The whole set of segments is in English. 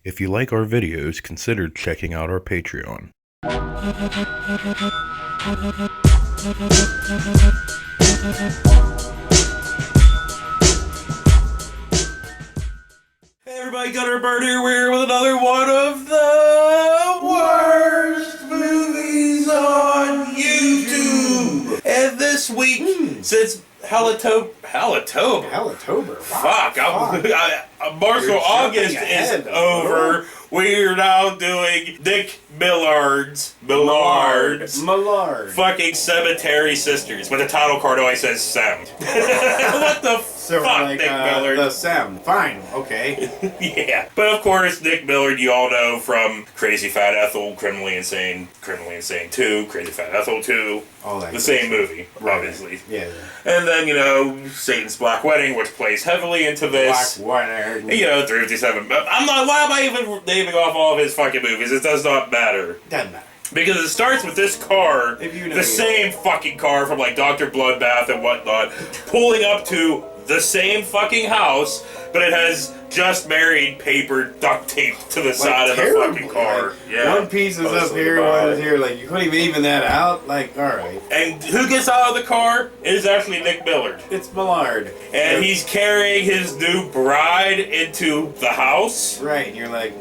If you like our videos, consider checking out our Patreon. Hey everybody, Gunner Bird here. We're here with another one of the worst movies on YouTube. And this week, since Halatober. Fuck. Martial August is over. We're now doing Nick Millard's fucking Cemetery Sisters. But the title card always says Sem. What the fuck, like, Nick Millard? The Sem. Fine. Okay. Yeah. But of course, Nick Millard, you all know from Crazy Fat Ethel, Criminally Insane 2, Crazy Fat Ethel 2. All that. The same movie, obviously. Yeah. And then, Satan's Black Wedding, which plays heavily into this. Black Wedding. 357. Why am I even naming off all of his fucking movies? It does not matter. Doesn't matter. Because it starts with this car, the same fucking car from like Dr. Bloodbath and whatnot, pulling up to the same fucking house, but it has just married paper duct taped to the side of the fucking car. One piece is up here, one is here. Like, you couldn't even that out. Like, alright. And who gets out of the car? It is actually Nick Millard. It's Millard. And he's carrying his new bride into the house. Right, and you're like,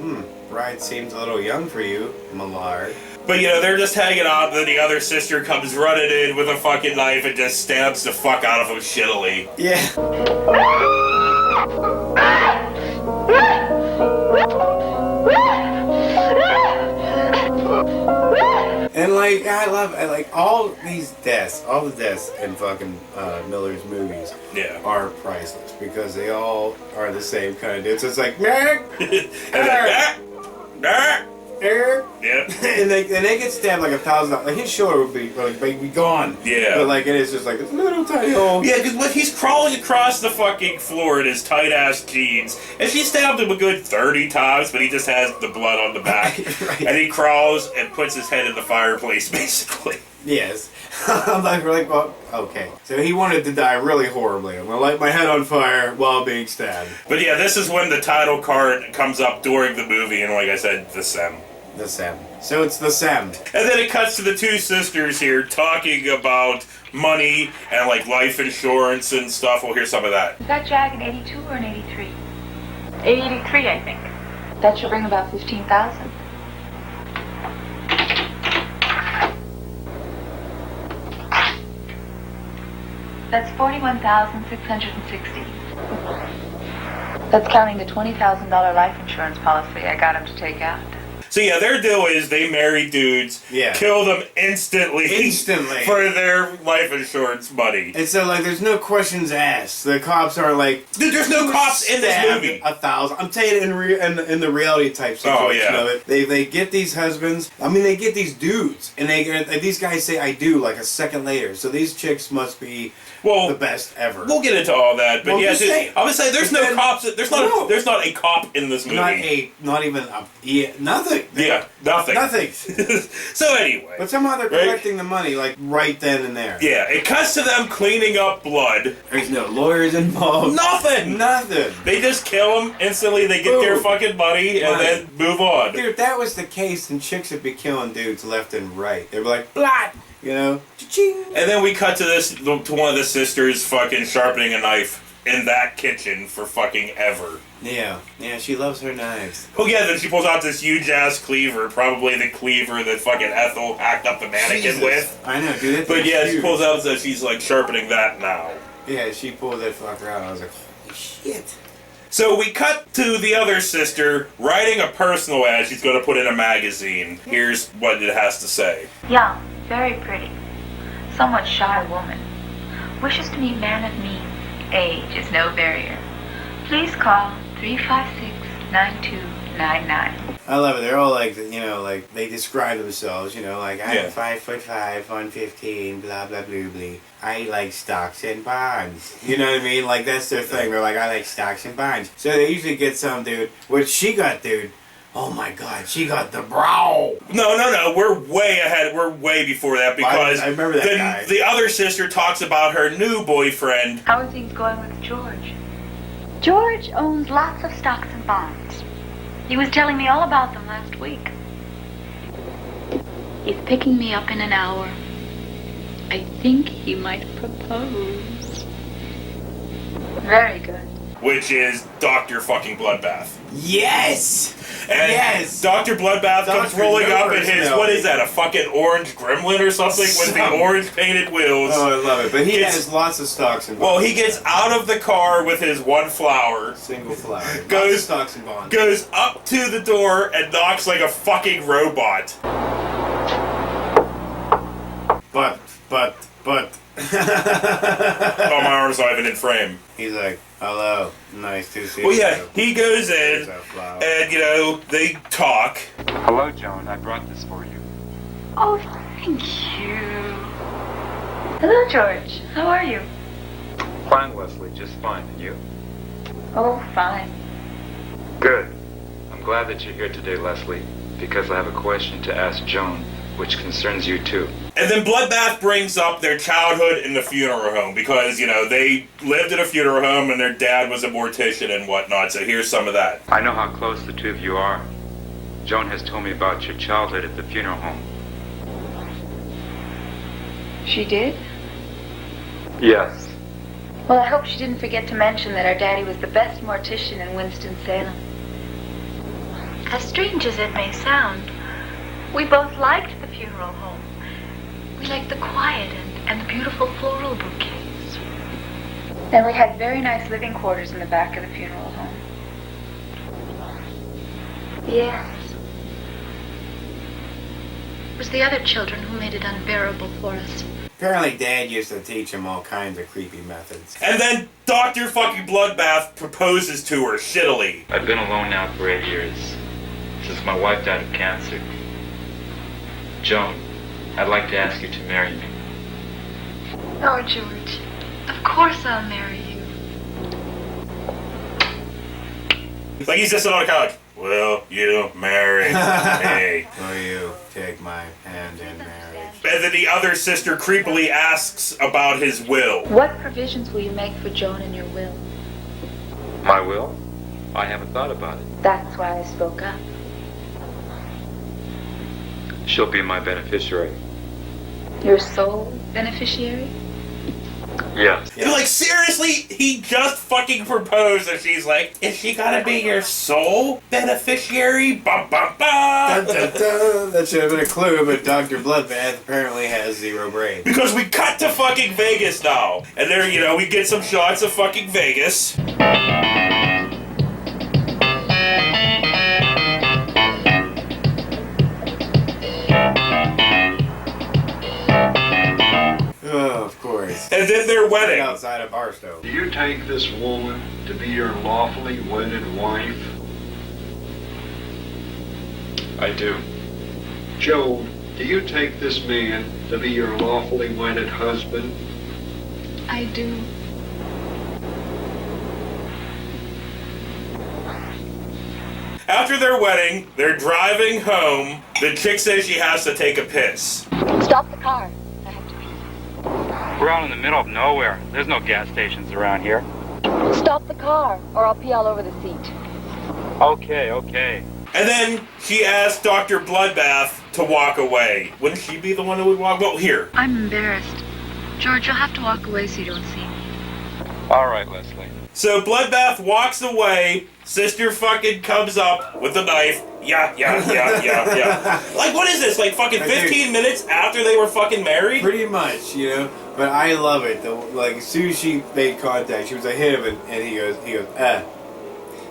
bride seems a little young for you, Millard. But, they're just hanging out, and then the other sister comes running in with a fucking knife and just stabs the fuck out of him shittily. Yeah. And, I love all these deaths, all the deaths in fucking Miller's movies are priceless because they all are the same kind of dude. So it's like, Yeah. and they get stabbed like 1,000. Like his shoulder would be gone. Yeah. But it is just like this little tiny hole. Yeah, because he's crawling across the fucking floor in his tight ass jeans, and she stabbed him a good 30 times, but he just has the blood on the back, right. And he crawls and puts his head in the fireplace, basically. Yes. I'm like, well, okay. So he wanted to die really horribly. I'm gonna light my head on fire while being stabbed. But yeah, this is when the title card comes up during the movie, and like I said, the Sem. The Sem. So it's the Sem. And then it cuts to the two sisters here talking about money and life insurance and stuff. We'll hear some of that. Is that Jag an 82 or an 83? 83, I think. That should bring about 15,000. That's 41,660. That's counting the $20,000 life insurance policy I got him to take out. So yeah, their deal is they marry dudes, kill them instantly for their life insurance money. And so there's no questions asked. The cops are like, dude, there's no cops in this movie. 1,000. I'm telling you, in the reality type situation of it, they get these husbands. I mean, they get these dudes, and these guys say "I do" like a second later. So these chicks must be the best ever. We'll get into all that, but I would say there's no cops. There's not a cop in this movie. Nothing. Yeah, nothing. Nothing. So anyway. But somehow they're collecting the money, right then and there. Yeah, it cuts to them cleaning up blood. There's no lawyers involved. Nothing! They just kill them instantly, they get their fucking money, and then move on. Dude, if that was the case, then chicks would be killing dudes left and right. They'd be like, blood! Cha-ching! And then we cut to one of the sisters fucking sharpening a knife in that kitchen for fucking ever. Yeah, she loves her knives. Oh yeah, then she pulls out this huge ass cleaver, probably the cleaver that fucking Ethel hacked up the mannequin with. I know, dude. But yeah, she pulls out so she's sharpening that now. Yeah, she pulled that fucker out. I was like, holy shit. So we cut to the other sister writing a personal ad she's going to put in a magazine. Here's what it has to say. Young, very pretty, somewhat shy woman, wishes to meet man of means. Age is no barrier. Please call 356-9299. I love it. They're all they describe themselves, I'm 5'5", 115, blah, blah, blah, blah. I like stocks and bonds. You know what I mean? That's their thing. They're like, I like stocks and bonds. So they usually get some dude. What she got, dude, Oh my God, she got the brow. No. We're way ahead. We're way before that because I remember that guy. The other sister talks about her new boyfriend. How are things going with George? George owns lots of stocks and bonds. He was telling me all about them last week. He's picking me up in an hour. I think he might propose. Very good. Which is Dr. fucking Bloodbath. Yes! And yes! Dr. Bloodbath comes Dr. rolling up in Miller's his, milk. what is that, a fucking orange gremlin or something with the orange painted wheels. Oh, I love it. But he has lots of stocks and bonds. Well, he gets out of the car with his one flower. Single flower. Lots of Goes, stocks and bonds. goes up to the door and knocks like a fucking robot. But. Oh, my arm's not even in frame. He's like, hello, nice to see you. Well, yeah, he goes in, and, you know, they talk. Hello, Joan. I brought this for you. Oh, thank you. Hello, George. How are you? Fine, Leslie. Just fine. And you? Oh, fine. Good. I'm glad that you're here today, Leslie, because I have a question to ask Joan, which concerns you too. And then Bloodbath brings up their childhood in the funeral home because, you know, they lived in a funeral home and their dad was a mortician and whatnot, so here's some of that. I know how close the two of you are. Joan has told me about your childhood at the funeral home. She did? Yes. Well, I hope she didn't forget to mention that our daddy was the best mortician in Winston-Salem. As strange as it may sound, we both liked the funeral home. We liked the quiet and the beautiful floral bouquets. And we had very nice living quarters in the back of the funeral home. Yes. It was the other children who made it unbearable for us. Apparently Dad used to teach him all kinds of creepy methods. And then Dr. fucking Bloodbath proposes to her shittily. I've been alone now for 8 years, since my wife died of cancer. Joan, I'd like to ask you to marry me. Oh, George, of course I'll marry you. Like he's just sitting on the couch. Will you marry me? Will you take my hand in marriage? And then the other sister creepily asks about his will. What provisions will you make for Joan in your will? My will? I haven't thought about it. That's why I spoke up. She'll be my beneficiary. Your sole beneficiary? Yes. And like, seriously, he just fucking proposed and she's like, is she gonna be your sole beneficiary? Bum, bum, bum. Dun, dun, dun. That should have been a clue, but Dr. Bloodbath apparently has zero brain. Because we cut to fucking Vegas now. And there, you know, we get some shots of fucking Vegas. Oh, of course. And then their wedding. Outside of Barstow. Do you take this woman to be your lawfully wedded wife? I do. Joan, do you take this man to be your lawfully wedded husband? I do. After their wedding, they're driving home. The chick says she has to take a piss. Stop the car. I have to pee. We're out in the middle of nowhere. There's no gas stations around here. Stop the car, or I'll pee all over the seat. Okay, okay. And then she asked Dr. Bloodbath to walk away. Wouldn't she be the one who would walk? Well, here. I'm embarrassed. George, you'll have to walk away so you don't see me. All right, Leslie. So Bloodbath walks away. Sister fucking comes up with a knife. Yeah. Like, what is this? Like, fucking 15 minutes after they were fucking married? Pretty much, you know. But I love it. Like, as soon as she made contact, she was like, hit him, and he goes,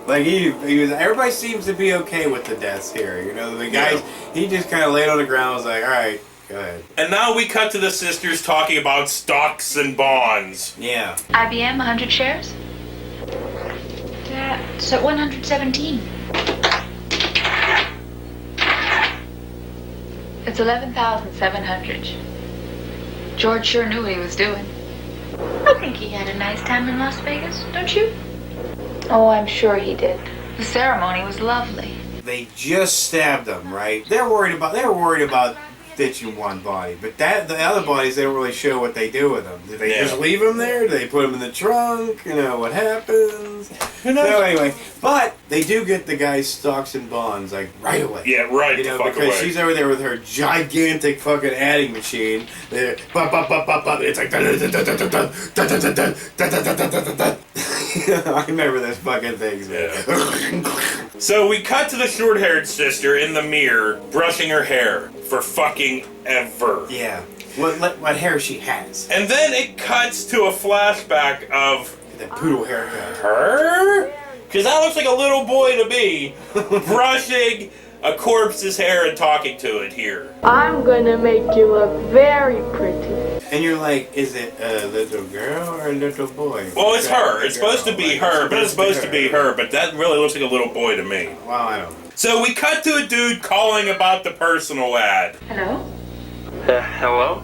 Like, he was, everybody seems to be okay with the deaths here, you know. The guys, he just kind of laid on the ground and was like, all right, go ahead. And now we cut to the sisters talking about stocks and bonds. Yeah. IBM, 100 shares? That's at 117. It's 11,700. George sure knew what he was doing. I think he had a nice time in Las Vegas, don't you? Oh, I'm sure he did. The ceremony was lovely. They just stabbed him, right? They were worried about ditching one body, but the other bodies, they don't really show what they do with them. Do they just leave them there? Do they put them in the trunk? You know what happens? Who knows? So anyway, but they do get the guy's stocks and bonds like right away. Yeah, right. You know, the fuck because away. she's over there with her gigantic fucking adding machine. It's like. I remember those fucking things, man. Yeah. So we cut to the short-haired sister in the mirror brushing her hair for fucking ever. Yeah. What hair she has. And then it cuts to a flashback of That poodle haircut. her? Because that looks like a little boy to me, brushing a corpse's hair and talking to it here. I'm gonna make you look very pretty. And you're like, is it a little girl or a little boy? Well, it's her. It's supposed to be her, but it's supposed to be her, but that really looks like a little boy to me. Well, I don't know. So we cut to a dude calling about the personal ad. Hello? Hello?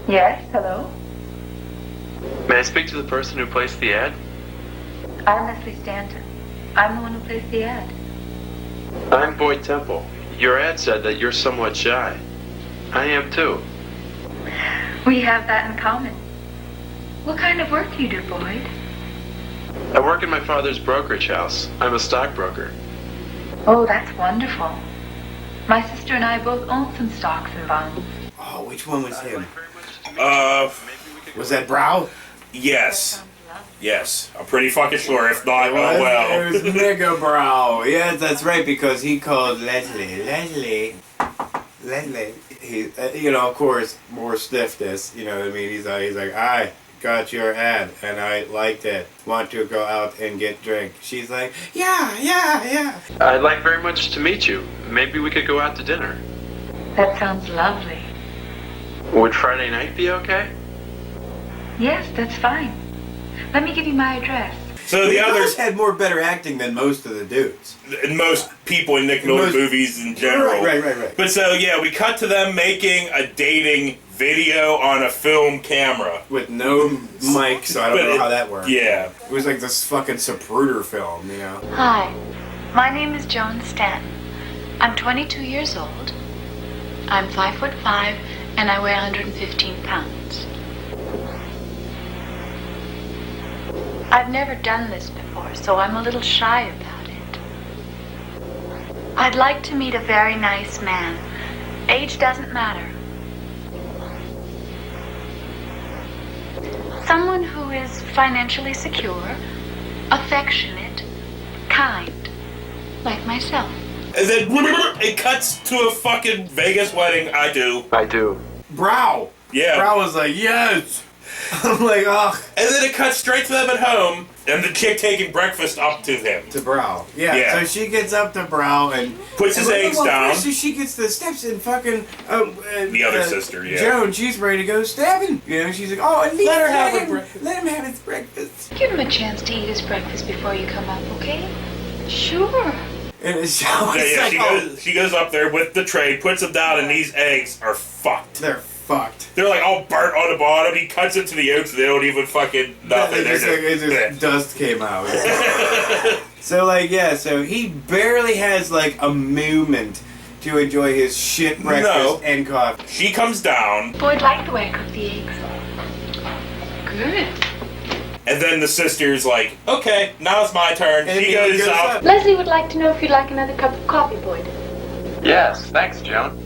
Yes, hello? May I speak to the person who placed the ad? I'm Leslie Stanton. I'm the one who placed the ad. I'm Boyd Temple. Your ad said that you're somewhat shy. I am too. We have that in common. What kind of work do you do, Boyd? I work in my father's brokerage house. I'm a stockbroker. Oh, that's wonderful. My sister and I both own some stocks and bonds. Oh, which one was him? Was that Brow? Yes. Yes. I'm pretty fucking sure. If not, oh It well. was Mega Brow. Yes, that's right, because he called Leslie. He, you know, of course, more stiffness. You know what I mean? He's like, I got your ad and I liked it. Want to go out and get drink? She's like, yeah. I'd like very much to meet you. Maybe we could go out to dinner. That sounds lovely. Would Friday night be okay? Yes, that's fine. Let me give you my address. So the others had more better acting than most of the dudes. and most people in Nick Nolte movies in general. Right. But so yeah, we cut to them making a dating video on a film camera. With no mic, so I don't know how that worked. Yeah. It was like this fucking Zapruder film, you know? Hi, my name is Joan Stanton. I'm 22 years old. I'm 5'5" and I weigh 115 pounds. I've never done this before, so I'm a little shy about it. I'd like to meet a very nice man. Age doesn't matter. Someone who is financially secure, affectionate, kind, like myself. And then it cuts to a fucking Vegas wedding. I do. Brow! Yeah. Brow was like, yes! I'm like, ugh. And then it cuts straight to them at home, and the chick taking breakfast up to him. To Brow. Yeah. So she gets up to Brow and puts his eggs down. So she gets the steps and fucking the other sister, yeah. Joan, she's ready to go stabbing. You know, she's like, oh, and Let her have her breakfast. Let him have his breakfast. Give him a chance to eat his breakfast before you come up, okay? Sure. And it's she goes up there with the tray, puts them down, and these eggs are fucked. They're fucked. They're like all burnt on the bottom. He cuts it to the yolks, they don't even fucking nothing. It's just dust came out. So like, yeah, so he barely has like a moment to enjoy his shit breakfast and coffee. She comes down. Boyd liked the way I cooked the eggs. Good. And then the sister's like, okay, now it's my turn. And She goes out. Leslie would like to know if you'd like another cup of coffee, Boyd. Yes, thanks, Joan.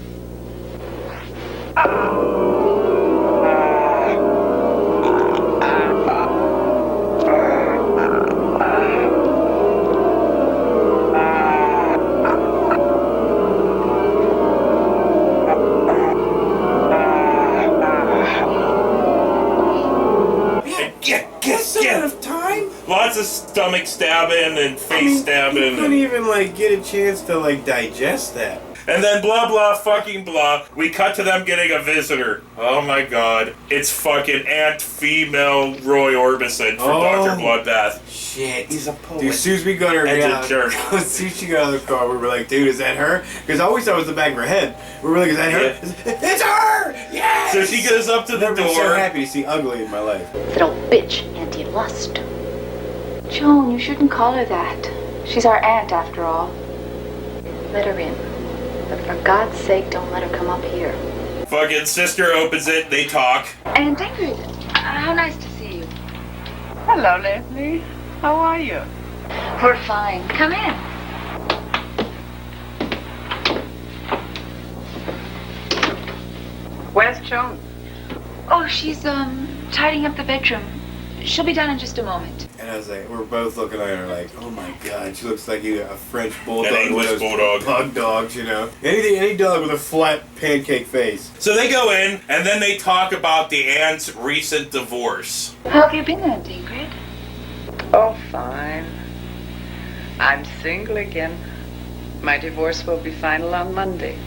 Of time? Lots of stomach stabbing and face stabbing. You couldn't even like get a chance to like digest that. And then blah blah fucking blah. We cut to them getting a visitor. Oh my god. It's fucking Aunt Female Roy Orbison from Dr. Bloodbath. Shit. He's a poet. Dude, as soon as we got her And a jerk. as soon as she got out of the car, we were like, dude, is that her? Because I always thought it was the back of her head. We were like, is that her? Yeah. It's her! Yes! So she goes up to the I've never been so door. happy to see ugly in my life. Little bitch, Auntie Lust. Joan, you shouldn't call her that. She's our aunt, after all. Let her in. But for God's sake, don't let her come up here. Fucking sister opens it, they talk. Aunt Ingrid, how nice to see you. Hello, Leslie. How are you? We're fine. Come in. Where's Joan? Oh, she's, tidying up the bedroom. She'll be done in just a moment. And I was like, we're both looking at her like, oh my god, she looks like a French bulldog. An English with those bulldog. Pug dogs, you know. Any dog with a flat pancake face. So they go in, and then they talk about the aunt's recent divorce. How have you been, Aunt Ingrid? Oh, fine. I'm single again. My divorce will be final on Monday.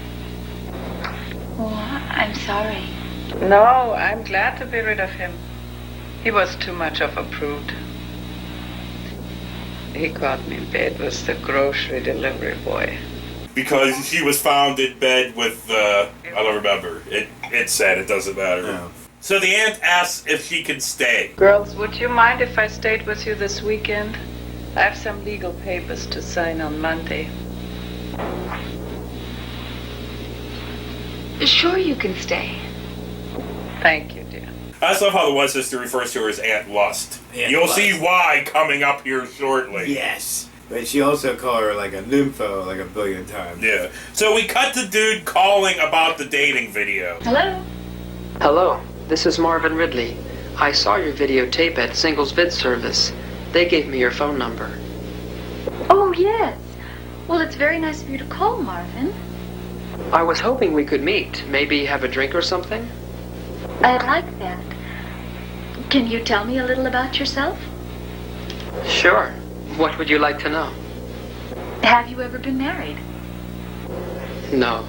Oh, I'm sorry. No, I'm glad to be rid of him. He was too much of a prude. He caught me in bed with the grocery delivery boy. Because she was found in bed with, I don't remember. It said, it doesn't matter. No. So the aunt asks if she can stay. Girls, would you mind if I stayed with you this weekend? I have some legal papers to sign on Monday. Sure you can stay. Thank you, dear. I just love how the one sister refers to her as Aunt Lust. Aunt You'll Lust. see why coming up here shortly. Yes. But she also called her like a nympho like a billion times. Yeah. So we cut to dude calling about the dating video. Hello? Hello, this is Marvin Ridley. I saw your videotape at Singles Vid Service. They gave me your phone number. Oh, yes. Well, it's very nice of you to call, Marvin. I was hoping we could meet. Maybe have a drink or something? I'd like that. Can you tell me a little about yourself? Sure. What would you like to know? Have you ever been married? No.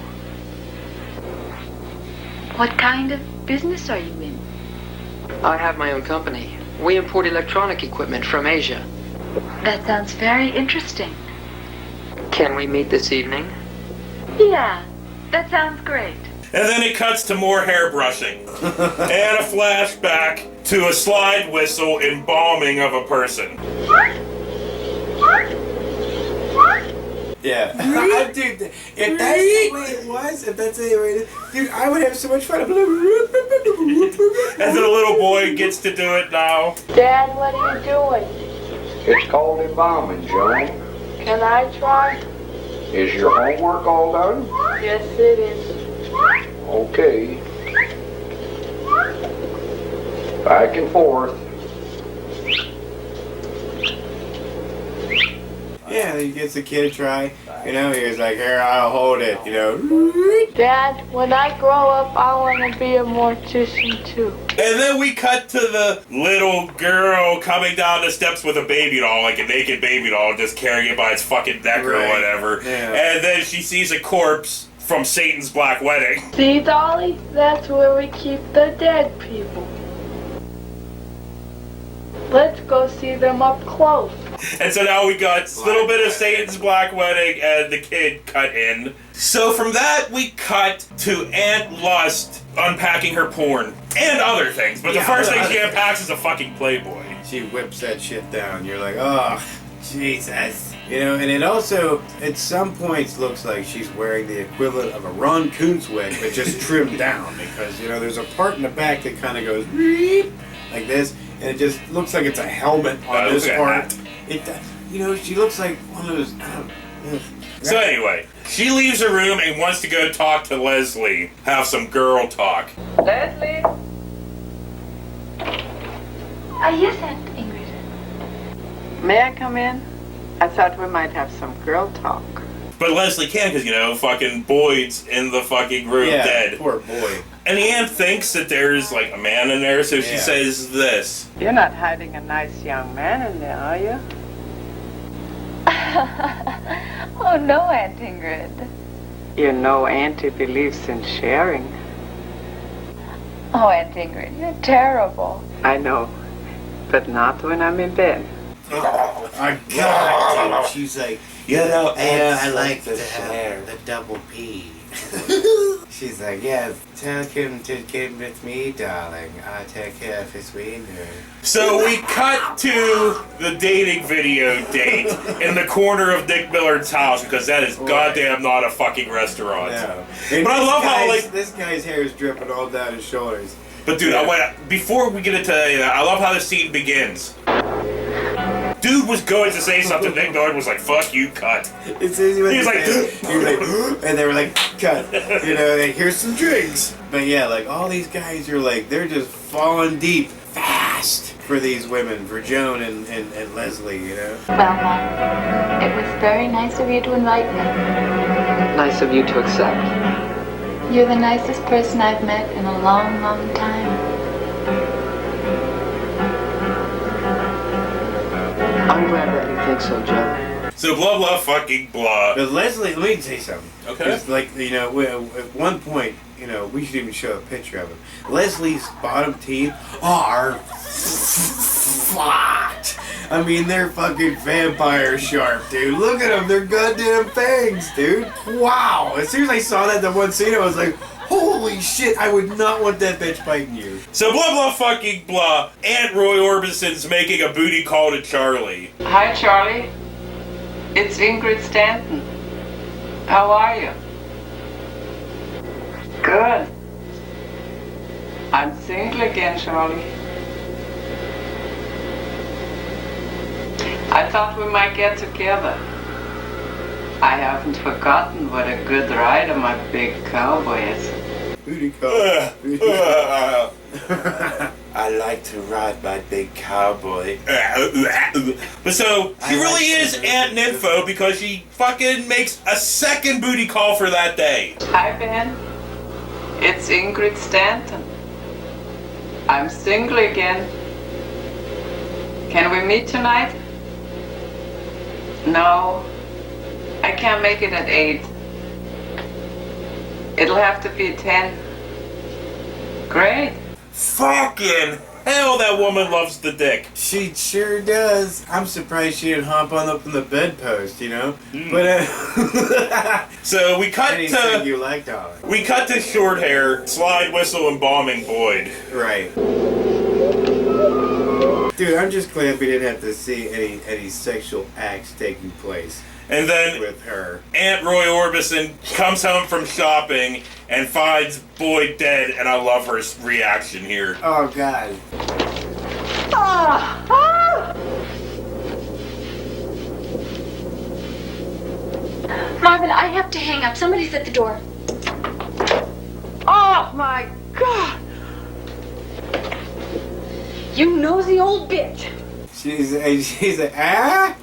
What kind of business are you in? I have my own company. We import electronic equipment from Asia. That sounds very interesting. Can we meet this evening? Yeah, that sounds great. And then it cuts to more hair brushing. And a flashback to a slide whistle embalming of a person. Yeah. Dude, if that's the way it was, if that's the way it is, dude, I would have so much fun. And then a little boy gets to do it now. Dad, what are you doing? It's called embalming, Joan. Can I try? Is your homework all done? Yes, it is. Okay. Back and forth. Yeah, then he gets the kid to try. You know, he was like, here, I'll hold it, you know. Dad, when I grow up, I want to be a mortician too. And then we cut to the little girl coming down the steps with a baby doll, like a naked baby doll, just carrying it by its fucking neck or Right. whatever. Yeah. And then she sees a corpse from Satan's Black Wedding. See, Dolly? That's where we keep the dead people. Let's go see them up close. And so now we got a little bit of Satan's Black Wedding and the kid cut in. So from that, we cut to Aunt Lust unpacking her porn and other things. But the Yeah, first thing other she things. unpacks is a fucking Playboy. She whips that shit down. You're like, oh, Jesus. You know, and it also, at some points, looks like she's wearing the equivalent of a Ron Kuntz wig, but just trimmed down. Because, you know, there's a part in the back that kind of goes like this, and it just looks like it's a helmet on this Okay. part. It, you know, she looks like one of those. I don't, ugh. So anyway, she leaves her room and wants to go talk to Leslie. Have some girl talk. Leslie? Yes, Aunt Ingrid. May I come in? I thought we might have some girl talk. But Leslie can't because, you know, fucking Boyd's in the fucking room Yeah, dead. poor boy. And the aunt thinks that there's, like, a man in there, so she Yeah. says this. You're not hiding a nice young man in there, are you? Oh, no, Aunt Ingrid. You know Auntie believes in sharing. Oh, Aunt Ingrid, you're terrible. I know, but not when I'm in bed. Oh, my God, dude. She's like, You know, I like to have the double P. She's like, yeah, tell him to get with me, darling. I'll take care of his wiener. So we cut to the dating video date in the corner of Nick Millard's house because that is goddamn not a fucking restaurant. No. But I love how, like, this guy's hair is dripping all down his shoulders. But dude, before we get into that, I love how the scene begins. dude was going to say something. Nick Nord was like, "Fuck you, cut." It's easy when He was like, and they were like, cut. You know, like, here's some drinks. But yeah, like all these guys are like, they're just falling deep fast for these women, for Joan and Leslie, you know? Well, Mom, it was very nice of you to invite me. Nice of you to accept. You're the nicest person I've met in a long, long time. I'm glad that you think so, Joe. So blah blah fucking blah. But Leslie, let me tell you something. Okay. It's like, you know, at one point, you know, we should even show a picture of him. Leslie's bottom teeth are fucked. I mean, they're fucking vampire sharp, dude. Look at them. They're goddamn fangs, dude. Wow. As soon as I saw that in the one scene, I was like, holy shit, I would not want that bitch biting you. So blah blah fucking blah. Aunt Roy Orbison's making a booty call to Charlie. Hi, Charlie. It's Ingrid Stanton. How are you? Good. I'm single again, Charlie. I thought we might get together. I haven't forgotten what a good rider my big cowboy is. Booty call. I like to ride my big cowboy. But so, she really is Aunt Nympho because she fucking makes a second booty call for that day. Hi, Ben. It's Ingrid Stanton. I'm single again. Can we meet tonight? No, I can't make it at 8. It'll have to be 10. Great. Fucking hell, that woman loves the dick. She sure does. I'm surprised she didn't hop up on the bedpost, you know? But, So we cut anything to... you like, darling. We cut to short hair, slide whistle embalming Boyd. Right. Dude, I'm just glad we didn't have to see any sexual acts taking place. And then With her. Aunt Roy Orbison comes home from shopping and finds Boyd dead, and I love her reaction here. Oh, God. Marvin, I have to hang up. Somebody's at the door. Oh my God! You nosy old bitch. She's a, ah?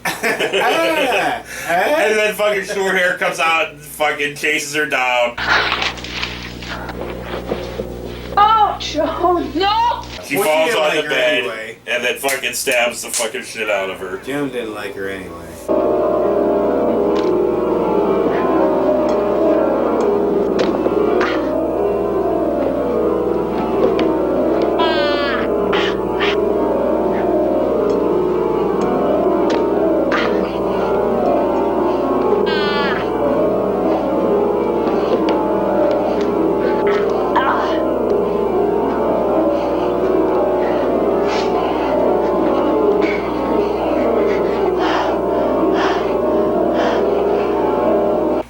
And then fucking short hair comes out and fucking chases her down. Oh, Joan, no! She Well, she falls didn't on like the her bed anyway. and then fucking stabs the fucking shit out of her. Joan didn't like her anyway.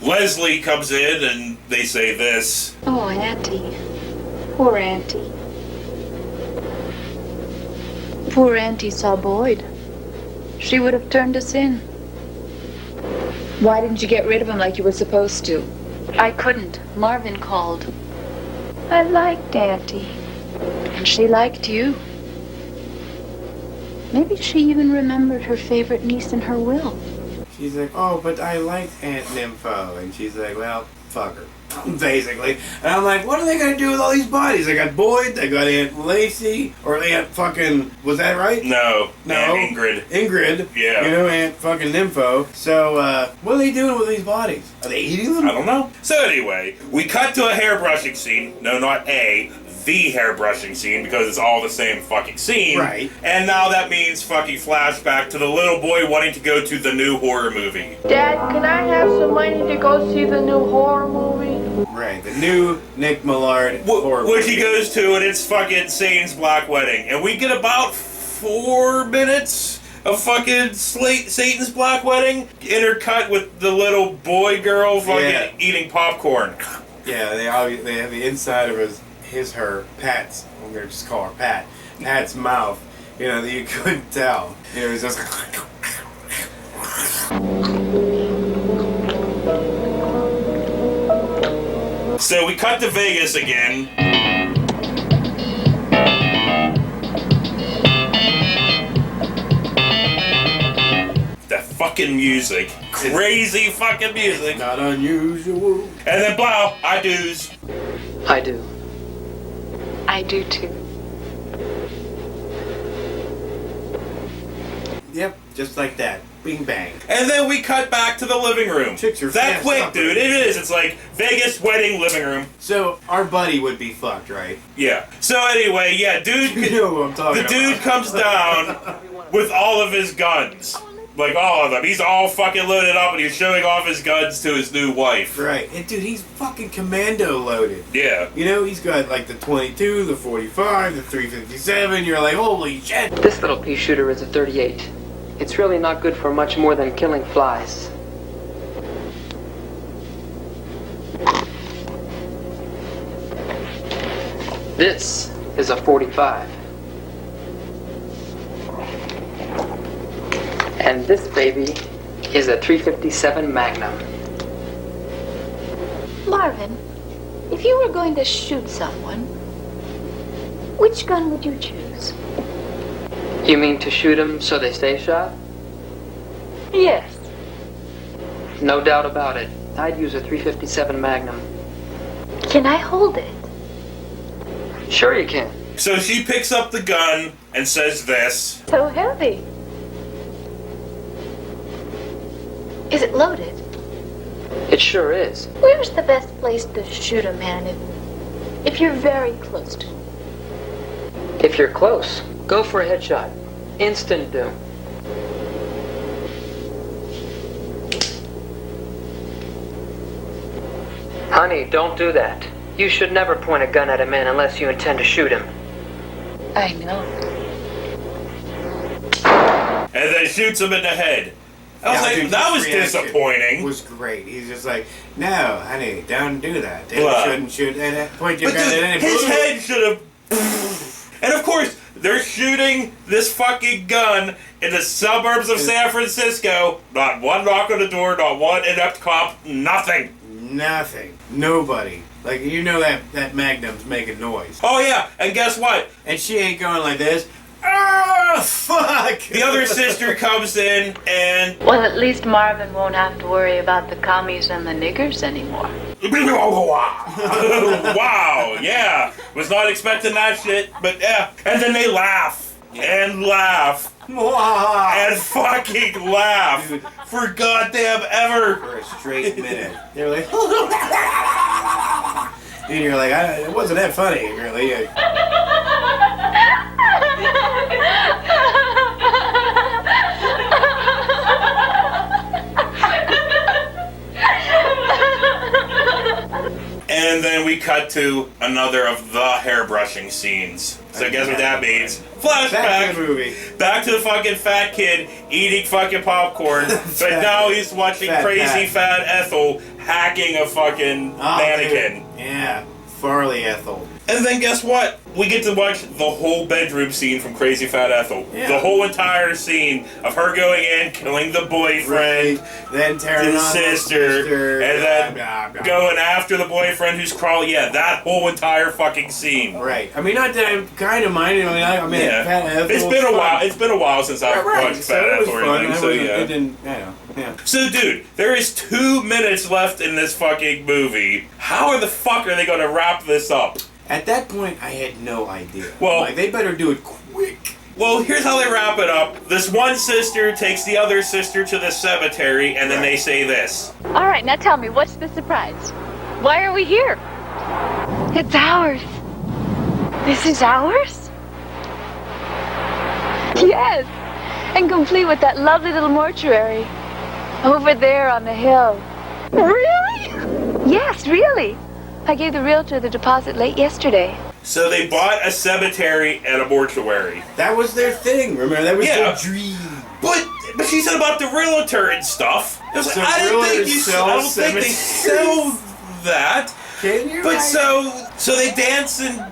Leslie comes in and they say this. Oh, Auntie. Poor Auntie. Poor Auntie saw Boyd. She would have turned us in. Why didn't you get rid of him like you were supposed to? I couldn't. Marvin called. I liked Auntie. And she liked you. Maybe she even remembered her favorite niece in her will. She's like, oh, but I liked Aunt Nympho. And she's like, well, fuck her. Basically. And I'm like, what are they going to do with all these bodies? They got Boyd, they got Aunt Lacey, or Aunt fucking, was that right? No. No. Aunt Ingrid. Ingrid. Yeah. You know, Aunt fucking Nympho. So, what are they doing with these bodies? Are they eating them? I don't know. So anyway, we cut to a hairbrushing scene. No, not the hairbrushing scene, because it's all the same fucking scene. Right. And now that means fucking flashback to the little boy wanting to go to the new horror movie. Dad, can I have some money to go see the new horror movie? Right, the new Nick Millard horror Which he movie. goes to, and it's fucking Satan's Black Wedding. And we get about 4 minutes of fucking Satan's Black Wedding intercut with the little boy girl fucking eating popcorn. Yeah, they have the inside of her, Pat's, I'm going to just call her Pat's mouth. You know, that you couldn't tell. You know, it was just. So we cut to Vegas again. That fucking music. Crazy fucking music. Not unusual. And then blow, I do's. I do. I do too. Yep, just like that. Bing bang. And then we cut back to the living room. Chicks are that fast quick, up, dude. right? It is. It's like Vegas wedding living room. So our buddy would be fucked, right? Yeah. So anyway, yeah, dude. You know who I'm talking the about. dude comes down with all of his guns. Like all of them. He's all fucking loaded up and he's showing off his guns to his new wife. Right. And dude, he's fucking commando loaded. Yeah. You know, he's got like the 22, the 45, the 357. You're like, holy shit. This little pea shooter is a 38. It's really not good for much more than killing flies. This is a 45. And this baby is a 357 Magnum. Marvin, if you were going to shoot someone, which gun would you choose? You mean to shoot them so they stay shot? Yes. No doubt about it. I'd use a 357 Magnum. Can I hold it? Sure you can. So she picks up the gun and says this. So heavy. Is it loaded? It sure is. Where's the best place to shoot a man if you're very close to him? If you're close, go for a headshot. Instant doom. Honey, don't do that. You should never point a gun at a man unless you intend to shoot him. I know. And then shoots him in the head. I was like, dude, that was his reaction disappointing. Was great. He's just like, no, honey, don't do that. They Well, shouldn't shoot. Point your But gun dude, at anybody. his head should have. And of course, they're shooting this fucking gun in the suburbs of San Francisco. Not one knock on the door, not one inept cop, nothing. Nothing. Nobody. Like, you know that Magnum's making noise. Oh yeah, and guess what? And she ain't going like this. Oh, fuck! The other sister comes in and... Well, at least Marvin won't have to worry about the commies and the niggers anymore. Wow, yeah. Was not expecting that shit, but yeah. And then they laugh. And laugh. And fucking laugh. Dude. For goddamn ever. For a straight minute. They're like... and you're like, it wasn't that funny, really. And then we cut to another of the hairbrushing scenes. So guess what that means? Back Flashback. to the movie. Back to the fucking fat kid eating fucking popcorn. But now he's watching Fat crazy Pat. fat Ethel hacking a fucking mannequin. Dude. Yeah. Farley Ethel. And then guess what? We get to watch the whole bedroom scene from Crazy Fat Ethel. Yeah. The whole entire scene of her going in, killing the boyfriend, Then tearing his on sister, and then blah, blah, blah. going after the boyfriend who's crawling. Yeah, that whole entire fucking scene. Right. I mean, not that I kind of minded. I mean, Yeah. Fat Ethel It's was been a fun. while. It's been a while since I've Right. watched So Fat it was Ethel or fun. anything. So yeah. It didn't. I know. Yeah. So, dude, there is 2 minutes left in this fucking movie. How the fuck are they going to wrap this up? At that point, I had no idea. Well- like, they better do it quick. Well, here's how they wrap it up. This one sister takes the other sister to the cemetery, and then they say this. All right, now tell me, what's the surprise? Why are we here? It's ours. This is ours? Yes, and complete with that lovely little mortuary over there on the hill. Really? Yes, really. I gave the realtor the deposit late yesterday. So they bought a cemetery and a mortuary. That was their thing. Remember, that was Yeah. their dream. But she said about the realtor and stuff. It was like, So I don't think realtors sell I don't think they cemeteries? sell that. Can you? But so they dance and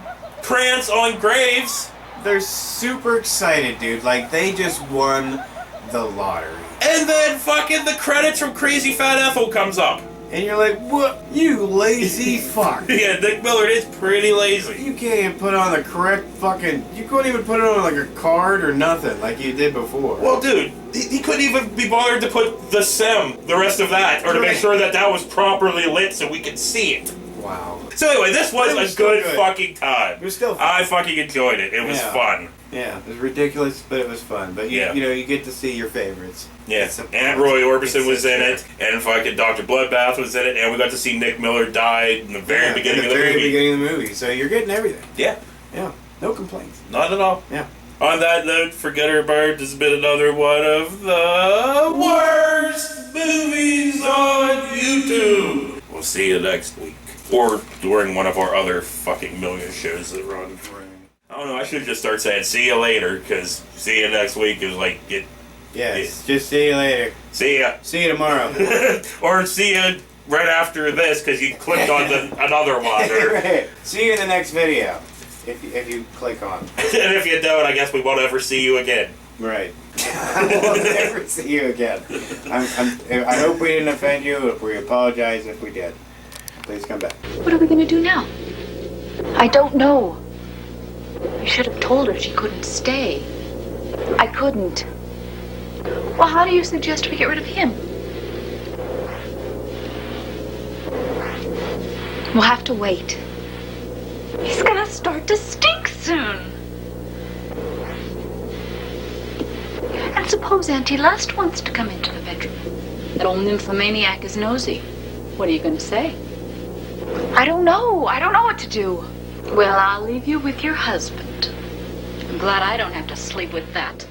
prance on graves. They're super excited, dude. Like, they just won the lottery. And then fucking the credits from Crazy Fat Ethel comes up. And you're like, what? You lazy fuck. Yeah, Nick Millard is pretty lazy. You can't even put on the correct fucking... You couldn't even put it on like a card or nothing like you did before. Well, dude, he couldn't even be bothered to put the SIM, the rest of that, or to make sure that that was properly lit so we could see it. Wow. So anyway, this was a good fucking time. It was still fun. I fucking enjoyed it. It was fun. Yeah, it was ridiculous, but it was fun. But you know, you get to see your favorites. Yeah, and Roy Orbison was in it, and fucking Dr. Bloodbath was in it, and we got to see Nick Miller die in the very beginning of the movie. Beginning of the movie. So you're getting everything. Yeah. Yeah. No complaints. Not at all. Yeah. On that note, Forget Her Bird has been another one of the worst movies on YouTube. We'll see you next week. Or during one of our other fucking million shows that run. I don't know, I should just start saying see you later, because see you next week is like, Yes, just see you later. See ya. See you tomorrow. Or see you right after this, because you clicked on another one. Right. See you in the next video, if you click on. And if you don't, I guess we won't ever see you again. Right. I will never see you again. I hope we didn't offend you. We apologize if we did. Please come back. What are we going to do now? I don't know. You should have told her she couldn't stay. I couldn't. Well, how do you suggest we get rid of him? We'll have to wait. He's gonna start to stink soon. And suppose Auntie Lust wants to come into the bedroom. That old nymphomaniac is nosy. What are you gonna say? I don't know. I don't know what to do. Well, I'll leave you with your husband. I'm glad I don't have to sleep with that.